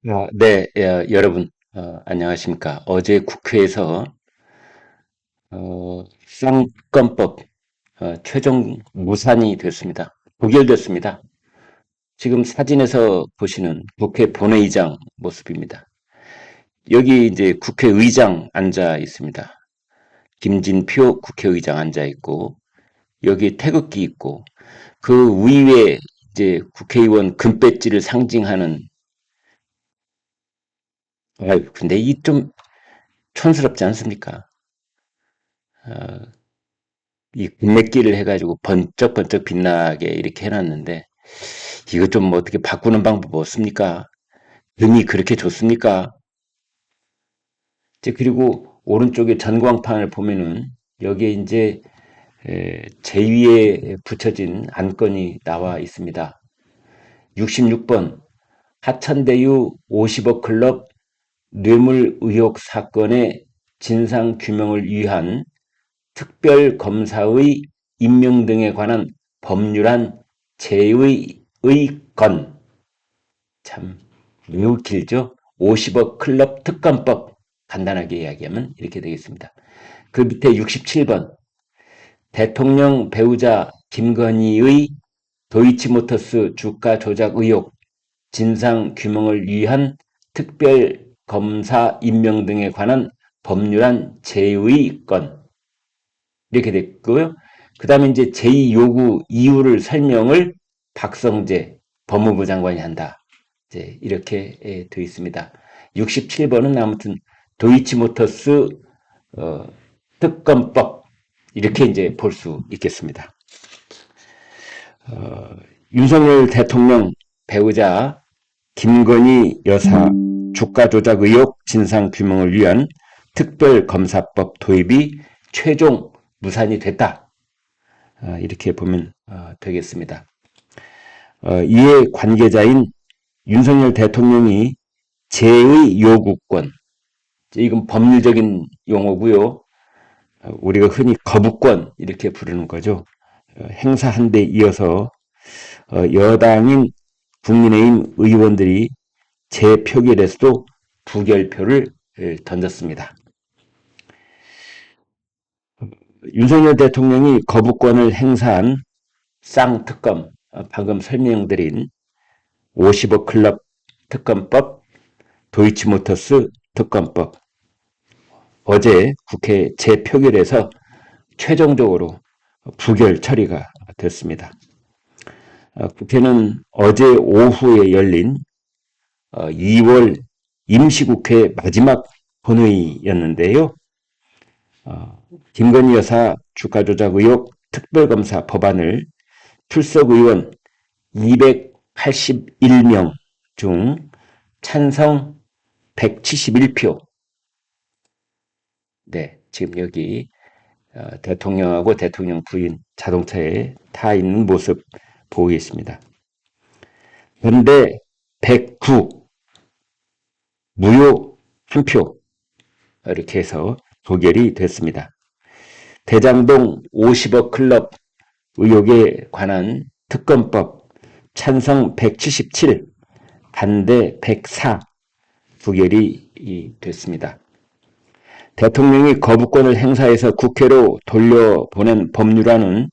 네, 여러분, 안녕하십니까. 어제 국회에서, 쌍권법, 최종 무산이 됐습니다. 부결됐습니다. 지금 사진에서 보시는 국회 본회의장 모습입니다. 여기 이제 국회의장 앉아 있습니다. 김진표 국회의장 앉아 있고, 여기 태극기 있고, 그 위에 이제 국회의원 금배지를 상징하는, 근데 이 좀 촌스럽지 않습니까? 어, 이 금맥기를 해가지고 번쩍번쩍 빛나게 이렇게 해놨는데 이거 좀 어떻게 바꾸는 방법 없습니까? 등이 그렇게 좋습니까? 이제 그리고 오른쪽에 전광판을 보면은 여기에 이제 제2에 붙여진 안건이 나와 있습니다. 66번 하천대유 50억 클럽 뇌물 의혹 사건의 진상 규명을 위한 특별검사의 임명 등에 관한 법률안 제의 건. 참 매우 길죠. 50억 클럽 특검법. 간단하게 이야기하면 이렇게 되겠습니다. 그 밑에 67번 대통령 배우자 김건희의 도이치모터스 주가 조작 의혹 진상 규명을 위한 특별검사 임명 등에 관한 법률안 제의 건. 이렇게 됐고요. 그 다음에 이제 제2요구 이유를 설명을 박성재 법무부 장관이 한다. 이제 이렇게 되어 있습니다. 67번은 아무튼 도이치모터스 특검법 이렇게 이제 볼 수 있겠습니다. 윤석열 대통령 배우자 김건희 여사 주가 조작 의혹 진상 규명을 위한 특별검사법 도입이 최종 무산이 됐다. 이렇게 보면 되겠습니다. 이에 관계자인 윤석열 대통령이 제의 요구권, 이건 법률적인 용어고요. 우리가 흔히 거부권 이렇게 부르는 거죠. 행사한 데 이어서 여당인 국민의힘 의원들이 재표결에서도 부결표를 던졌습니다. 윤석열 대통령이 거부권을 행사한 쌍특검, 방금 설명드린 50억 클럽 특검법, 도이치모터스 특검법, 어제 국회 재표결에서 최종적으로 부결 처리가 됐습니다. 국회는 어제 오후에 열린 2월 임시국회 마지막 본회의였는데요. 김건희 여사 주가조작 의혹 특별검사 법안을 출석 의원 281명 중 찬성 171표. 네, 지금 여기 대통령하고 대통령 부인 자동차에 타 있는 모습 보이겠습니다. 그런데 109 무효 1표 이렇게 해서 부결이 됐습니다. 대장동 50억 클럽 의혹에 관한 특검법 찬성 177, 반대 104 부결이 됐습니다. 대통령이 거부권을 행사해서 국회로 돌려보낸 법률안은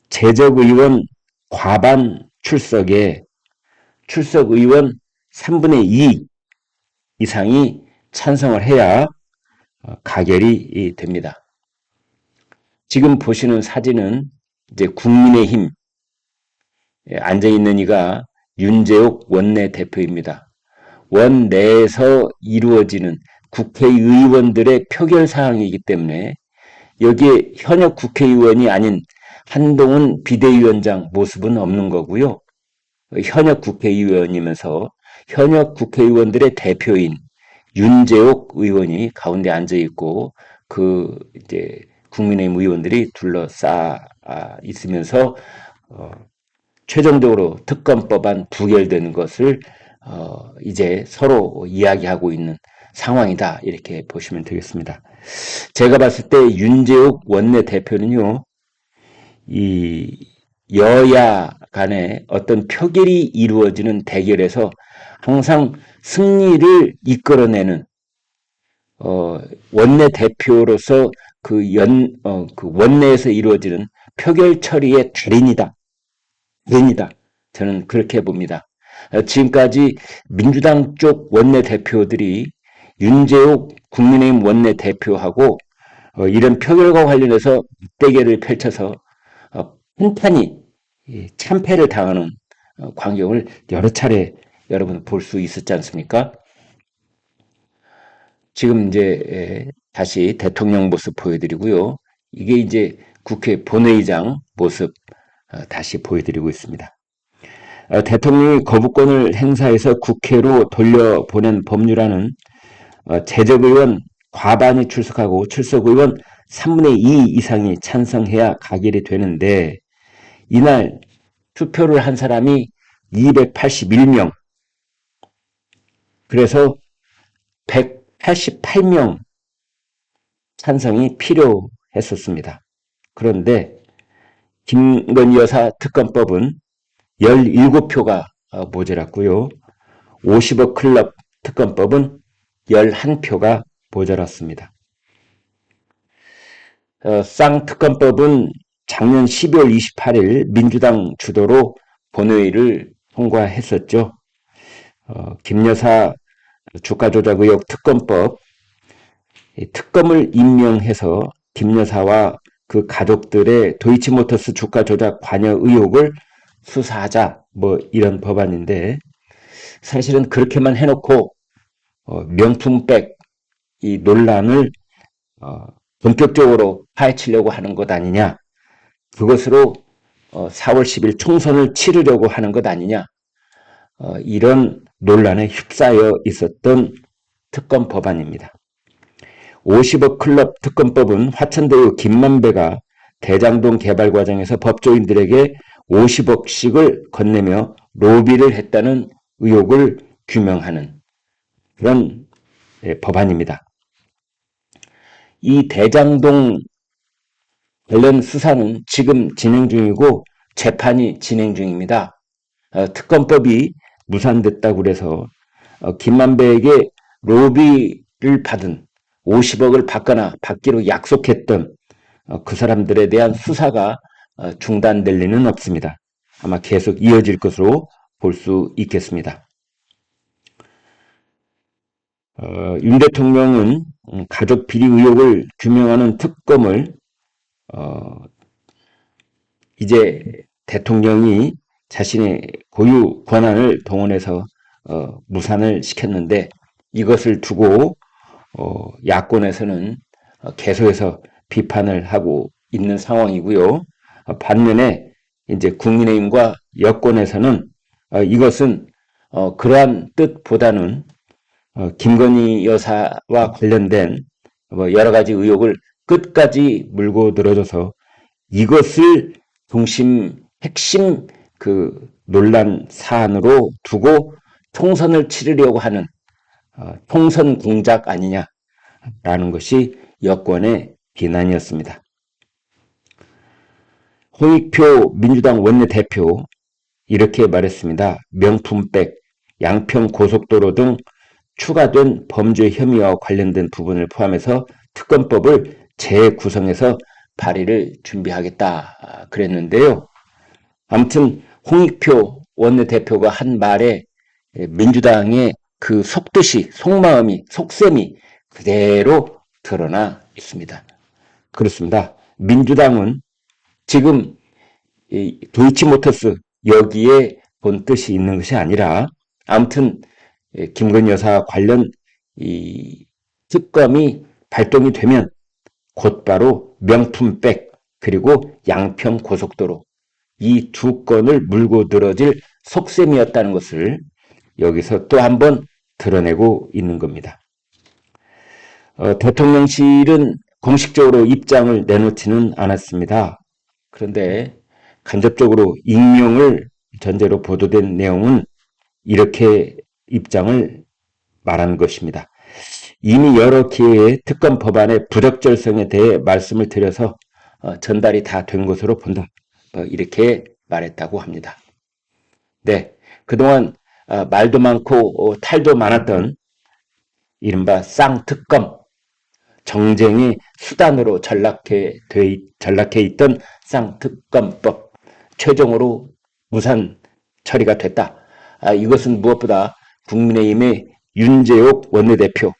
재적의원 과반 출석에 출석 의원 3분의 2 이상이 찬성을 해야 가결이 됩니다. 지금 보시는 사진은 이제 국민의힘 앉아있는 이가 윤재옥 원내대표입니다. 원내에서 이루어지는 국회의원들의 표결 사항이기 때문에 여기에 현역 국회의원이 아닌 한동훈 비대위원장 모습은 없는 거고요. 현역 국회의원이면서 현역 국회의원들의 대표인 윤재옥 의원이 가운데 앉아 있고 그 이제 국민의힘 의원들이 둘러싸 있으면서 최종적으로 특검법안 부결되는 것을 이제 서로 이야기하고 있는 상황이다 이렇게 보시면 되겠습니다. 제가 봤을 때 윤재욱 원내대표는요, 이 여야 간에 어떤 표결이 이루어지는 대결에서 항상 승리를 이끌어내는 원내 대표로서 그 원내에서 이루어지는 표결 처리의 달인이다. 저는 그렇게 봅니다. 지금까지 민주당 쪽 원내 대표들이 윤재욱 국민의힘 원내 대표하고 이런 표결과 관련해서 대결을 펼쳐서 한탄이 참패를 당하는 광경을 여러 차례 여러분 볼 수 있었지 않습니까? 지금 이제 다시 대통령 모습 보여드리고요. 이게 이제 국회 본회의장 모습 다시 보여드리고 있습니다. 대통령이 거부권을 행사해서 국회로 돌려보낸 법률안은 재적의원 과반이 출석하고 출석의원 3분의 2 이상이 찬성해야 가결이 되는데 이날 투표를 한 사람이 281명, 그래서 188명 찬성이 필요했었습니다. 그런데 김건희 여사 특검법은 17표가 모자랐고요. 50억 클럽 특검법은 11표가 모자랐습니다. 쌍특검법은 작년 12월 28일 민주당 주도로 본회의를 통과했었죠. 김여사 주가조작 의혹 특검법, 특검을 임명해서 김여사와 그 가족들의 도이치모터스 주가조작 관여 의혹을 수사하자, 이런 법안인데, 사실은 그렇게만 해놓고 명품백 이 논란을 본격적으로 파헤치려고 하는 것 아니냐, 그것으로 4월 10일 총선을 치르려고 하는 것 아니냐, 이런 논란에 휩싸여 있었던 특검 법안입니다. 50억 클럽 특검법은 화천대유 김만배가 대장동 개발 과정에서 법조인들에게 50억씩을 건네며 로비를 했다는 의혹을 규명하는 그런 법안입니다. 이 대장동 관련 수사는 지금 진행 중이고 재판이 진행 중입니다. 특검법이 무산됐다고 해서 김만배에게 로비를 받은 50억을 받거나 받기로 약속했던 그 사람들에 대한 수사가 중단될 리는 없습니다. 아마 계속 이어질 것으로 볼 수 있겠습니다. 윤 대통령은 가족 비리 의혹을 규명하는 특검을 이제 대통령이 자신의 고유 권한을 동원해서 무산을 시켰는데 이것을 두고 야권에서는 계속해서 비판을 하고 있는 상황이고요. 반면에 이제 국민의힘과 여권에서는 이것은 그러한 뜻보다는 김건희 여사와 관련된 여러 가지 의혹을 끝까지 물고 늘어져서 이것을 핵심 그 논란 사안으로 두고 총선을 치르려고 하는 총선 공작 아니냐라는 것이 여권의 비난이었습니다. 홍익표 민주당 원내대표 이렇게 말했습니다. 명품백, 양평 고속도로 등 추가된 범죄 혐의와 관련된 부분을 포함해서 특검법을 재구성해서 발의를 준비하겠다 그랬는데요. 아무튼 홍익표 원내대표가 한 말에 민주당의 그 속뜻이, 속마음이, 속셈이 그대로 드러나 있습니다. 그렇습니다. 민주당은 지금 도이치모터스 여기에 본 뜻이 있는 것이 아니라 아무튼 김건희 여사 관련 이 특검이 발동이 되면 곧바로 명품백 그리고 양평 고속도로 이 두 건을 물고 늘어질 속셈이었다는 것을 여기서 또 한 번 드러내고 있는 겁니다. 대통령실은 공식적으로 입장을 내놓지는 않았습니다. 그런데 간접적으로 익명을 전제로 보도된 내용은 이렇게 입장을 말한 것입니다. 이미 여러 기회에 특검 법안의 부적절성에 대해 말씀을 드려서 전달이 다 된 것으로 본다. 이렇게 말했다고 합니다. 네, 그동안 말도 많고 탈도 많았던 이른바 쌍특검, 정쟁의 수단으로 전락해 있던 쌍특검법, 최종으로 무산 처리가 됐다. 이것은 무엇보다 국민의힘의 윤재옥 원내대표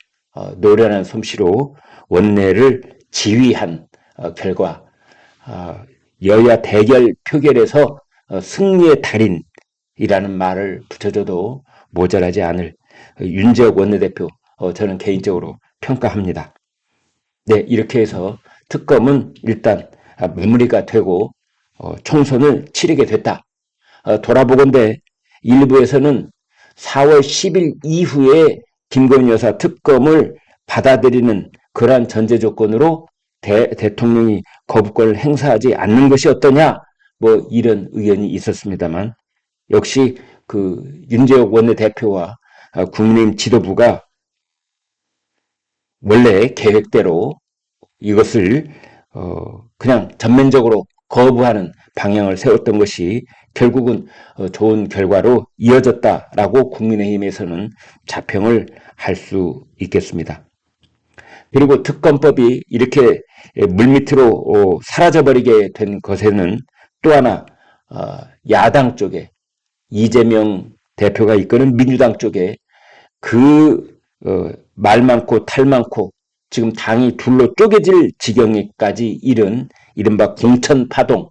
노련한 솜씨로 원내를 지휘한 결과, 여야 대결 표결에서 승리의 달인이라는 말을 붙여줘도 모자라지 않을 윤재옥 원내대표, 저는 개인적으로 평가합니다. 네, 이렇게 해서 특검은 일단 마무리가 되고 총선을 치르게 됐다. 돌아보건대 일부에서는 4월 10일 이후에 김건희 여사 특검을 받아들이는 그러한 전제 조건으로 대통령이 거부권을 행사하지 않는 것이 어떠냐, 뭐 이런 의견이 있었습니다만, 역시 그 윤재옥 원내대표와 국민의힘 지도부가 원래 계획대로 이것을 그냥 전면적으로 거부하는 방향을 세웠던 것이 결국은 좋은 결과로 이어졌다라고 국민의힘에서는 자평을 할 수 있겠습니다. 그리고 특검법이 이렇게 물밑으로 사라져버리게 된 것에는 또 하나 야당 쪽에 이재명 대표가 이끄는 민주당 쪽에 그 말 많고 탈 많고 지금 당이 둘로 쪼개질 지경에까지 이른 이른바 공천파동,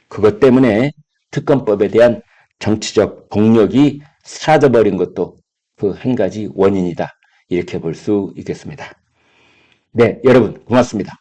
그것 때문에 특검법에 대한 정치적 동력이 사라져버린 것도 그 한 가지 원인이다. 이렇게 볼 수 있겠습니다. 네, 여러분 고맙습니다.